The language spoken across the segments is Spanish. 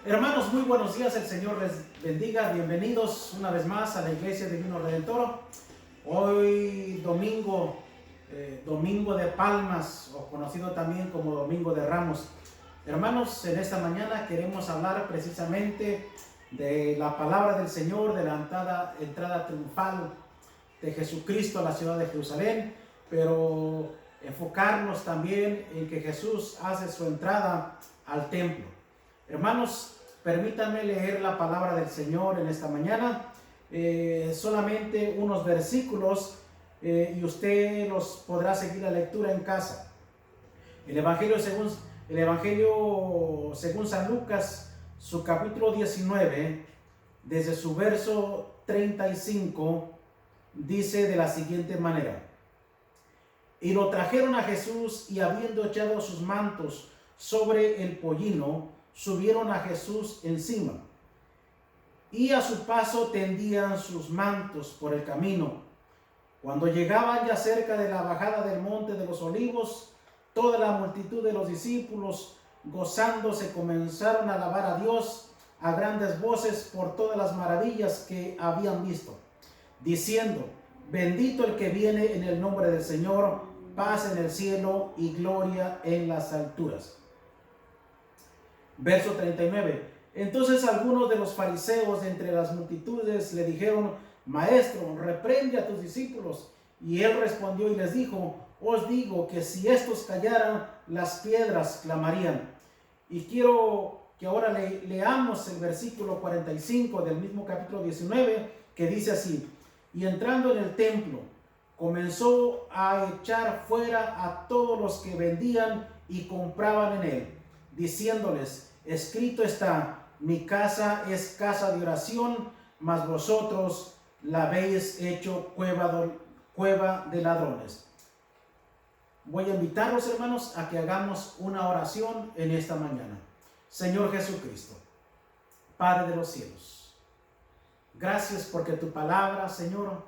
Hermanos, muy buenos días, el Señor les bendiga. Bienvenidos una vez más a la Iglesia Divino Redentor. Hoy domingo, domingo de Palmas, o conocido también como Domingo de Ramos. Hermanos, en esta mañana queremos hablar precisamente de la palabra del Señor, de la entrada triunfal de Jesucristo a la ciudad de Jerusalén, pero enfocarnos también en que Jesús hace su entrada al templo. Hermanos, permítanme leer la palabra del Señor en esta mañana, solamente unos versículos y usted los podrá seguir la lectura en casa. El Evangelio según San Lucas, su capítulo 19, desde su verso 35, dice de la siguiente manera: y lo trajeron a Jesús, y habiendo echado sus mantos sobre el pollino, subieron a Jesús encima, y a su paso tendían sus mantos por el camino. Cuando llegaban ya cerca de la bajada del monte de los olivos, toda la multitud de los discípulos, gozándose, comenzaron a alabar a Dios a grandes voces por todas las maravillas que habían visto, diciendo: bendito el que viene en el nombre del Señor, paz en el cielo y gloria en las alturas. Verso 39. Entonces algunos de los fariseos de entre las multitudes le dijeron: Maestro, reprende a tus discípulos. Y él respondió y les dijo: os digo que si estos callaran, las piedras clamarían. Y quiero que ahora leamos el versículo 45 del mismo capítulo 19, que dice así: y entrando en el templo, comenzó a echar fuera a todos los que vendían y compraban en él, diciéndoles: escrito está, mi casa es casa de oración, mas vosotros la habéis hecho cueva de ladrones. Voy a invitarlos, hermanos, a que hagamos una oración en esta mañana. Señor Jesucristo, Padre de los cielos, gracias porque tu palabra, Señor,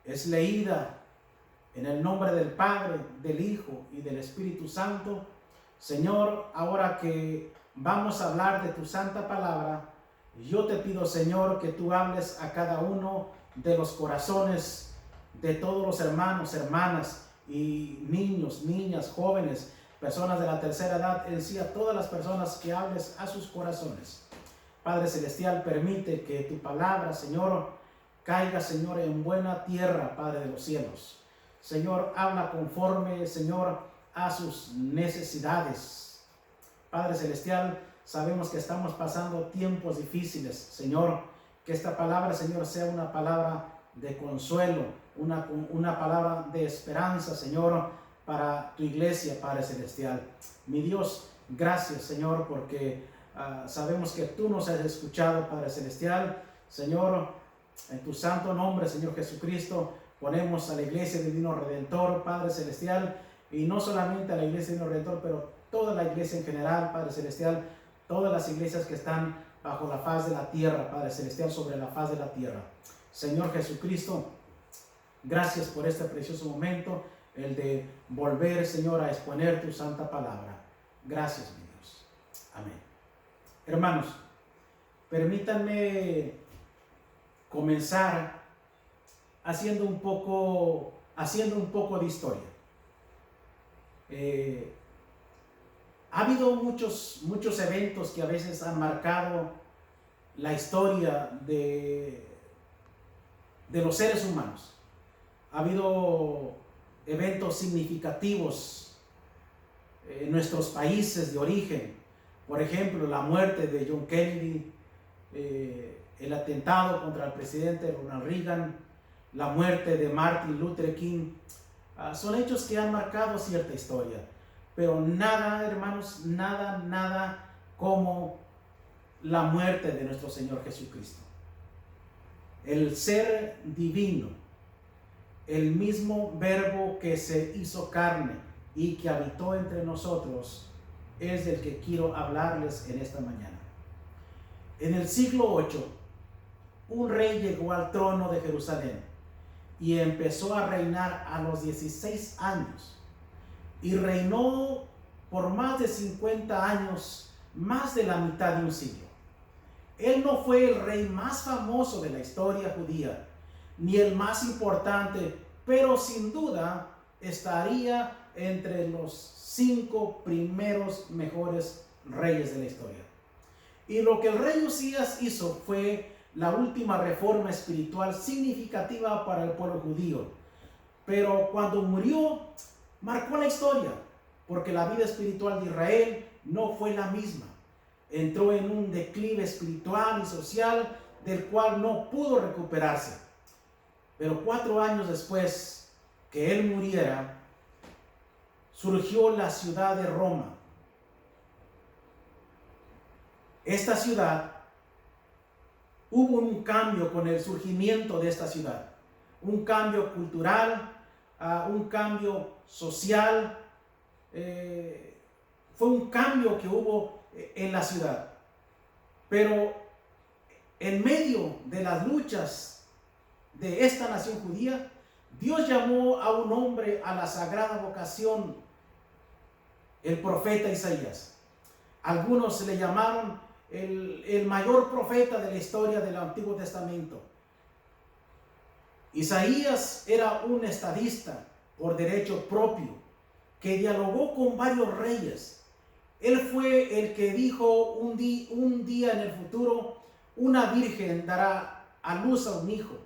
es leída en el nombre del Padre, del Hijo y del Espíritu Santo. Señor, ahora que vamos a hablar de tu santa palabra, yo te pido, Señor, que tú hables a cada uno de los corazones de todos los hermanos, hermanas y niños, niñas, jóvenes, personas de la tercera edad, en sí, a todas las personas, que hables a sus corazones. Padre Celestial, permite que tu palabra, Señor, caiga, Señor, en buena tierra, Padre de los cielos. Señor, habla conforme, Señor, a sus necesidades. Padre Celestial, sabemos que estamos pasando tiempos difíciles, Señor. Que esta palabra, Señor, sea una palabra de consuelo, una palabra de esperanza, Señor, para tu iglesia, Padre Celestial. Mi Dios, gracias, Señor, porque sabemos que tú nos has escuchado, Padre Celestial. Señor, en tu santo nombre, Señor Jesucristo, ponemos a la Iglesia Divino Redentor, Padre Celestial, y no solamente a la Iglesia Divino Redentor, pero toda la iglesia en general, Padre Celestial, todas las iglesias que están bajo la faz de la tierra, Padre Celestial, sobre la faz de la tierra. Señor Jesucristo, gracias por este precioso momento, el de volver, Señor, a exponer tu santa palabra. Gracias, mi Dios. Amén. Hermanos, permítanme comenzar haciendo un poco de historia. Ha habido muchos eventos que a veces han marcado la historia de los seres humanos. Ha habido eventos significativos en nuestros países de origen. Por ejemplo, la muerte de John Kennedy, el atentado contra el presidente Ronald Reagan, la muerte de Martin Luther King. Son hechos que han marcado cierta historia. Pero nada, hermanos, nada como la muerte de nuestro Señor Jesucristo. El ser divino, el mismo verbo que se hizo carne y que habitó entre nosotros, es del que quiero hablarles en esta mañana. En el siglo VIII, un rey llegó al trono de Jerusalén y empezó a reinar a los 16 años. Y reinó por más de 50 años, más de la mitad de un siglo. Él no fue el rey más famoso de la historia judía, ni el más importante, pero sin duda estaría entre los 5 primeros mejores reyes de la historia. Y lo que el rey Usías hizo fue la última reforma espiritual significativa para el pueblo judío. Pero cuando murió, marcó la historia, porque la vida espiritual de Israel no fue la misma. Entró en un declive espiritual y social del cual no pudo recuperarse. Pero 4 años después que él muriera, surgió la ciudad de Roma. Esta ciudad, hubo un cambio con el surgimiento de esta ciudad. Un cambio cultural, un cambio social. Fue un cambio que hubo en la ciudad. Pero en medio de las luchas de esta nación judía, Dios llamó a un hombre a la sagrada vocación, el profeta Isaías. Algunos le llamaron el mayor profeta de la historia del Antiguo Testamento. Isaías era un estadista por derecho propio que dialogó con varios reyes. Él fue el que dijo un día en el futuro, una virgen dará a luz a un hijo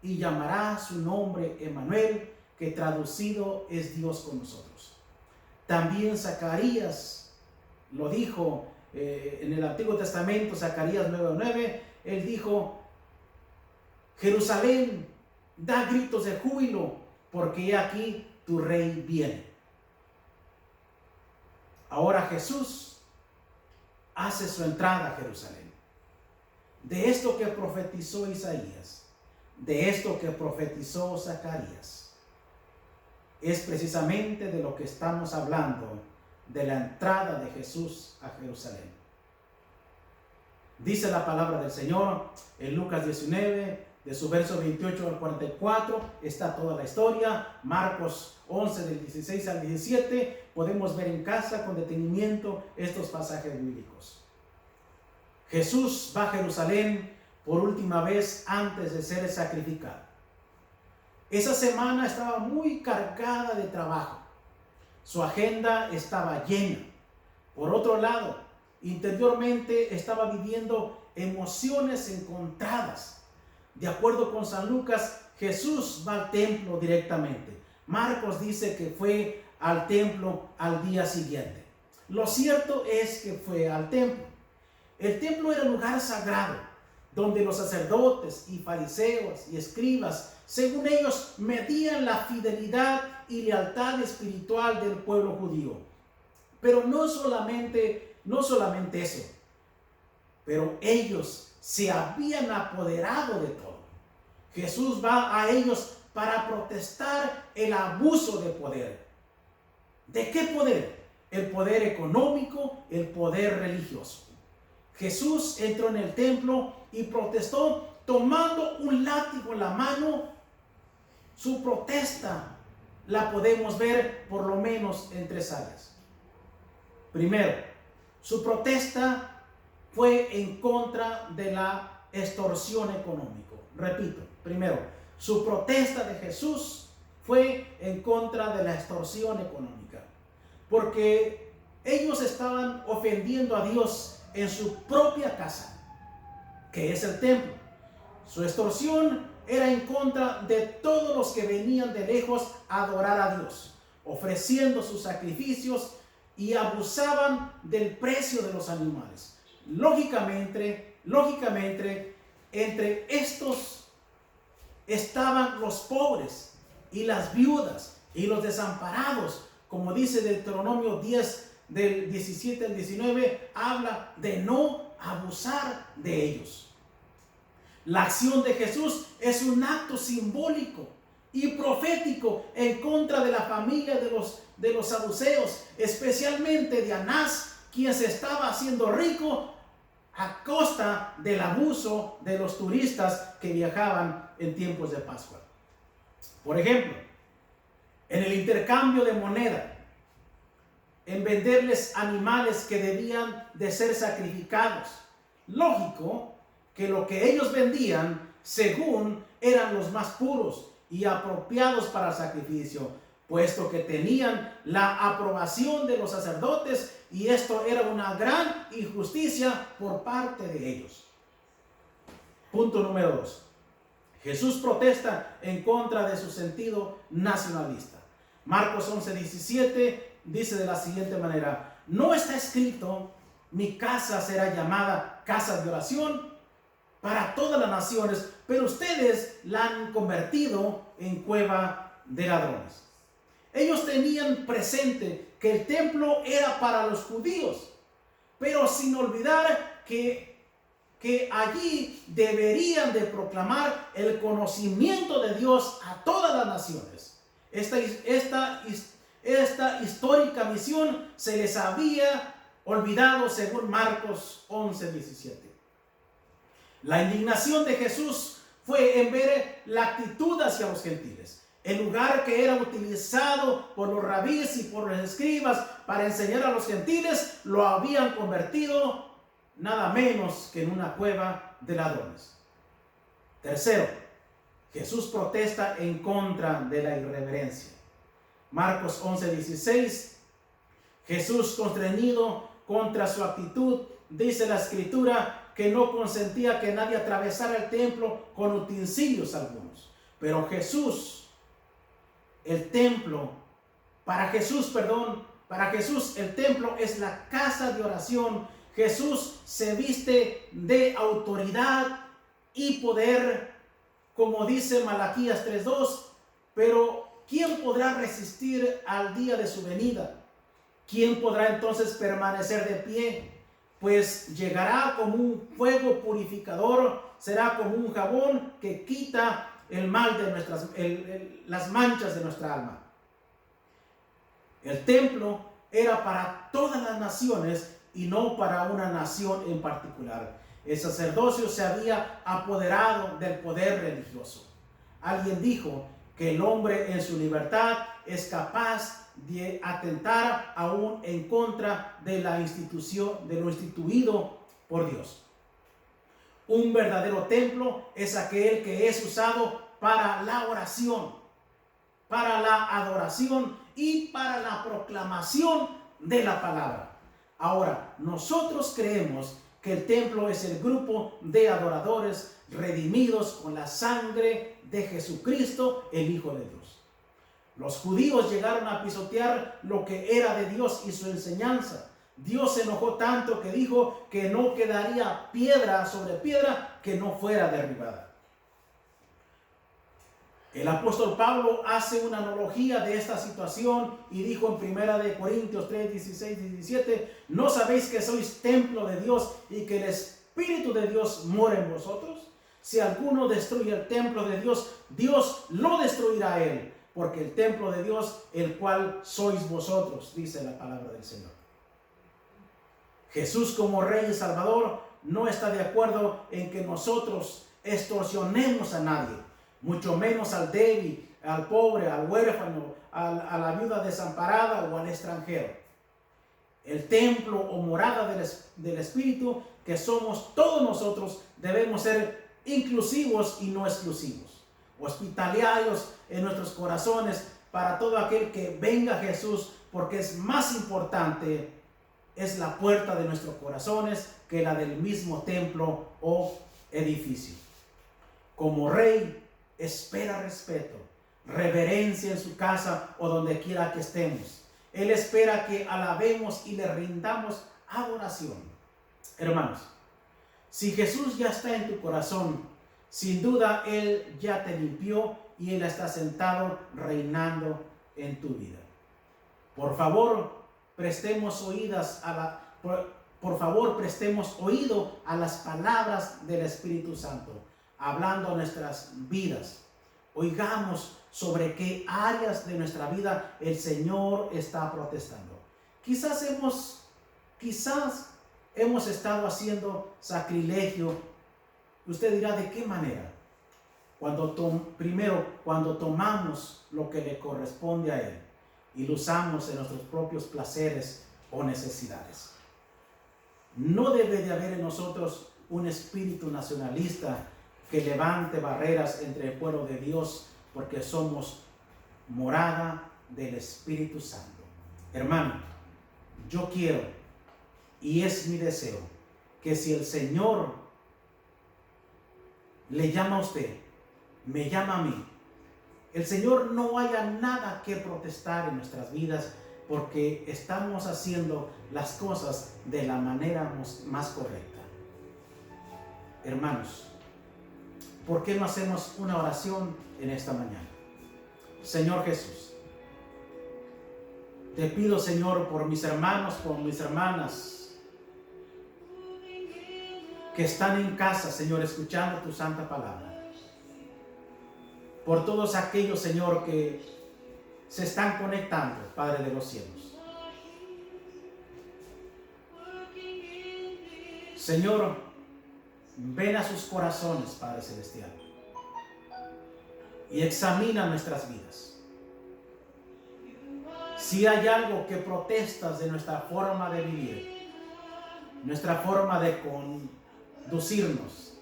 y llamará su nombre Emmanuel, que traducido es Dios con nosotros. También Zacarías lo dijo en el Antiguo Testamento, Zacarías 9:9, él dijo: Jerusalén, da gritos de júbilo, porque he aquí tu rey viene. Ahora Jesús hace su entrada a Jerusalén. De esto que profetizó Isaías, de esto que profetizó Zacarías, es precisamente de lo que estamos hablando, de la entrada de Jesús a Jerusalén. Dice la palabra del Señor en Lucas 19, de su verso 28 al 44, está toda la historia. Marcos 11, del 16 al 17, podemos ver en casa con detenimiento estos pasajes bíblicos. Jesús va a Jerusalén por última vez antes de ser sacrificado. Esa semana estaba muy cargada de trabajo. Su agenda estaba llena. Por otro lado, interiormente estaba viviendo emociones encontradas. De acuerdo con San Lucas, Jesús va al templo directamente. Marcos dice que fue al templo al día siguiente. Lo cierto es que fue al templo. El templo era un lugar sagrado, donde los sacerdotes y fariseos y escribas, según ellos, medían la fidelidad y lealtad espiritual del pueblo judío. Pero no solamente eso, pero ellos se habían apoderado de todo. Jesús va a ellos para protestar el abuso de poder. ¿De qué poder? El poder económico, el poder religioso. Jesús entró en el templo y protestó tomando un látigo en la mano. Su protesta la podemos ver por lo menos en 3 áreas. Primero, su protesta fue en contra de la extorsión económica. Repito, primero, su protesta de Jesús fue en contra de la extorsión económica, porque ellos estaban ofendiendo a Dios en su propia casa, que es el templo. Su extorsión era en contra de todos los que venían de lejos a adorar a Dios, ofreciendo sus sacrificios, y abusaban del precio de los animales. Lógicamente, entre estos estaban los pobres y las viudas y los desamparados. Como dice Deuteronomio 10, del 17 al 19, habla de no abusar de ellos. La acción de Jesús es un acto simbólico y profético en contra de la familia de los saduceos, especialmente de Anás, quien se estaba haciendo rico a costa del abuso de los turistas que viajaban en tiempos de Pascua. Por ejemplo, en el intercambio de moneda, en venderles animales que debían de ser sacrificados. Lógico que lo que ellos vendían, según eran los más puros y apropiados para el sacrificio, puesto que tenían la aprobación de los sacerdotes, y esto era una gran injusticia por parte de ellos. Punto número 2. Jesús protesta en contra de su sentido nacionalista. Marcos 11:17 dice de la siguiente manera: ¿no está escrito, mi casa será llamada casa de oración para todas las naciones, pero ustedes la han convertido en cueva de ladrones? Ellos tenían presente que el templo era para los judíos, pero sin olvidar que allí deberían de proclamar el conocimiento de Dios a todas las naciones. Esta histórica misión se les había olvidado, según Marcos 11:17. La indignación de Jesús fue en ver la actitud hacia los gentiles. El lugar que era utilizado por los rabíes y por los escribas para enseñar a los gentiles, lo habían convertido nada menos que en una cueva de ladrones. Tercero, Jesús protesta en contra de la irreverencia. Marcos 11:16. Jesús, constreñido contra su actitud, dice la Escritura que no consentía que nadie atravesara el templo con utensilios algunos. Pero para Jesús el templo es la casa de oración. Jesús se viste de autoridad y poder, como dice Malaquías 3:2, pero ¿quién podrá resistir al día de su venida? ¿Quién podrá entonces permanecer de pie? Pues llegará como un fuego purificador, será como un jabón que quita el mal de las manchas de nuestra alma. El templo era para todas las naciones y no para una nación en particular. El sacerdocio se había apoderado del poder religioso. Alguien dijo que el hombre en su libertad es capaz de atentar aún en contra de la institución, de lo instituido por Dios. Un verdadero templo es aquel que es usado para la oración, para la adoración y para la proclamación de la palabra. Ahora, nosotros creemos que el templo es el grupo de adoradores redimidos con la sangre de Jesucristo, el Hijo de Dios. Los judíos llegaron a pisotear lo que era de Dios y su enseñanza. Dios se enojó tanto que dijo que no quedaría piedra sobre piedra que no fuera derribada. El apóstol Pablo hace una analogía de esta situación y dijo en 1 Corintios 3, 16 y 17: ¿no sabéis que sois templo de Dios y que el Espíritu de Dios mora en vosotros? Si alguno destruye el templo de Dios, Dios lo destruirá a él, porque el templo de Dios, el cual sois vosotros, dice la palabra del Señor. Jesús, como Rey y Salvador, no está de acuerdo en que nosotros extorsionemos a nadie, mucho menos al débil, al pobre, al huérfano, a la viuda desamparada o al extranjero. El templo o morada del Espíritu que somos todos nosotros, debemos ser inclusivos y no exclusivos, hospitalarios en nuestros corazones para todo aquel que venga a Jesús, porque es más importante, es la puerta de nuestros corazones que la del mismo templo o edificio. Como Rey, espera respeto, reverencia en su casa o donde quiera que estemos. Él espera que alabemos y le rindamos adoración. Hermanos, si Jesús ya está en tu corazón, sin duda Él ya te limpió y Él está sentado reinando en tu vida. Por favor, prestemos oído a las palabras del Espíritu Santo, hablando a nuestras vidas. Oigamos sobre qué áreas de nuestra vida el Señor está protestando. Quizás hemos estado haciendo sacrilegio. Usted dirá, ¿de qué manera? Cuando tomamos lo que le corresponde a Él y lo usamos en nuestros propios placeres o necesidades. No debe de haber en nosotros un espíritu nacionalista que levante barreras entre el pueblo de Dios, porque somos morada del Espíritu Santo. Hermano, yo quiero, y es mi deseo, que si el Señor le llama a usted, me llama a mí, el Señor no haya nada que protestar en nuestras vidas, porque estamos haciendo las cosas de la manera más correcta. Hermanos, ¿por qué no hacemos una oración en esta mañana? Señor Jesús, te pido, Señor, por mis hermanos, por mis hermanas que están en casa, Señor, escuchando tu santa palabra. Por todos aquellos, Señor, que se están conectando, Padre de los cielos. Señor, ven a sus corazones, Padre celestial, y examina nuestras vidas. Si hay algo que protestas de nuestra forma de vivir, nuestra forma de conducirnos,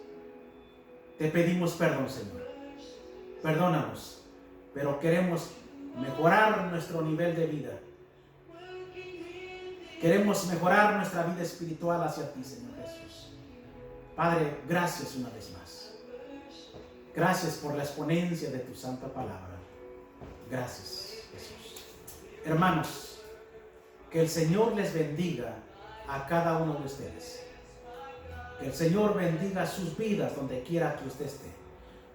te pedimos perdón, Señor. Perdónanos, pero queremos mejorar nuestro nivel de vida. Queremos mejorar nuestra vida espiritual hacia ti, Señor Jesús. Padre, gracias una vez más. Gracias por la exponencia de tu santa palabra. Gracias, Jesús. Hermanos, que el Señor les bendiga a cada uno de ustedes. Que el Señor bendiga sus vidas donde quiera que usted esté.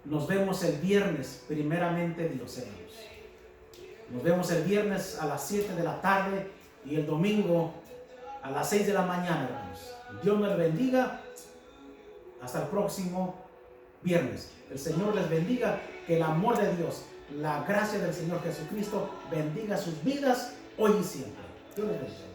Nos vemos el viernes, primeramente Dios, hermanos. Nos vemos el viernes a las 7 de la tarde y el domingo a las 6 de la mañana, hermanos. Dios nos bendiga. Hasta el próximo viernes. El Señor les bendiga. Que el amor de Dios, la gracia del Señor Jesucristo bendiga sus vidas hoy y siempre. Dios les bendiga.